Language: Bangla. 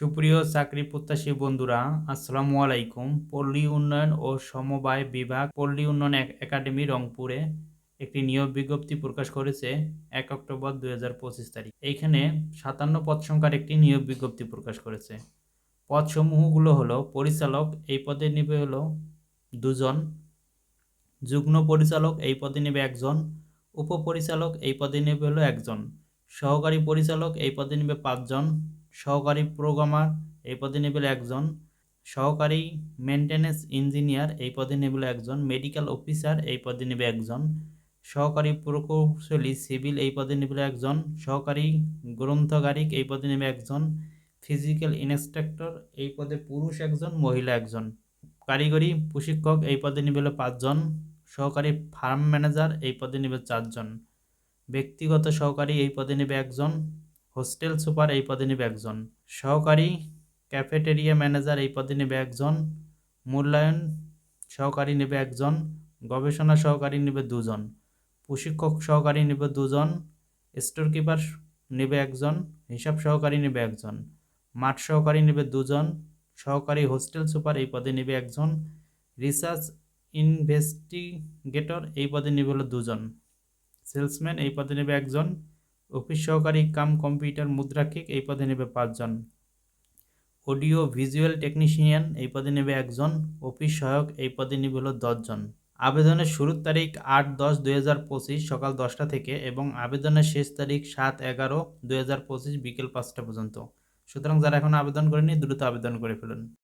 সুপ্রিয় চাকরি প্রত্যাশী বন্ধুরা, আসসালামু আলাইকুম। পল্লী উন্নয়ন ও সমবায় বিভাগ পল্লী উন্নয়ন একাডেমি রংপুরে একটি নিয়োগ বিজ্ঞপ্তি প্রকাশ করেছে ১ অক্টোবর ২০২৫ তারিখ। এইখানে ৫৭ পদ সংখ্যার একটি নিয়োগ বিজ্ঞপ্তি প্রকাশ করেছে। পদসমূহগুলো হলো পরিচালক, এই পদে নিবে হলো ২ জন, যুগ্ম পরিচালক এই পদে নেবে ১ জন, উপপরিচালক এই পদে নেবে হলো ১ জন, সহকারী পরিচালক এই পদে নেবে ৫ জন, সহকারী প্রোগ্রামার এই পদে নেবে ১ জন, সহকারী মেইনটেন্যান্স ইঞ্জিনিয়ার এই পদে নেবে ১ জন, মেডিকেল অফিসার এই পদে নেবে ১ জন, সহকারী প্রকৌশলী সিভিল এই পদে নেবে ১ জন, সহকারী গ্রন্থাগারিক এই পদে নেবে ১ জন, ফিজিক্যাল ইন্সট্রাক্টর এই পদে পুরুষ ১ জন, মহিলা ১ জন, কারিগরি প্রশিক্ষক এই পদে নিবে হলো ৫ জন, সহকারী ফার্ম ম্যানেজার এই পদে নিবে ৪ জন, ব্যক্তিগত সহকারী এই পদে নেবে ১ জন, হোস্টেল সুপার এই পদে নেবে ১ জন, সহকারী ক্যাফেটেরিয়া ম্যানেজার এই পদে নেবে ১ জন, মূল্যায়ন সহকারী নেবে ১ জন, গবেষণা সহকারী নেবে ২ জন, প্রশিক্ষক সহকারী নেবে ২ জন, স্টোর কিপার নেবে ১ জন, হিসাব সহকারী নেবে ১ জন, মাঠ সহকারী নেবে ২ জন, সহকারী হোস্টেল সুপার এই পদে নেবে ১ জন, রিসার্চ ইনভেস্টিগেটর এই পদে নেবে হলো ২ জন, সেলসম্যান এই পদে নেবে ১ জন, অফিস সহকারী কাম কম্পিউটার মুদ্রাক্ষিক এই পদে নেবে ৫ জন, অডিও ভিজুয়াল টেকনিশিয়ান এই পদে নেবে ১ জন, অফিস সহায়ক এই পদে নেবে হলো ১০ জন। আবেদনের শুরুর তারিখ ৮-১০-২০২৫ সকাল ১০টা থেকে এবং আবেদনের শেষ তারিখ ৭-১১-২০২৫ বিকেল ৫টা পর্যন্ত। সুতরাং যারা এখন আবেদন করেনি দ্রুত আবেদন করে ফেলুন।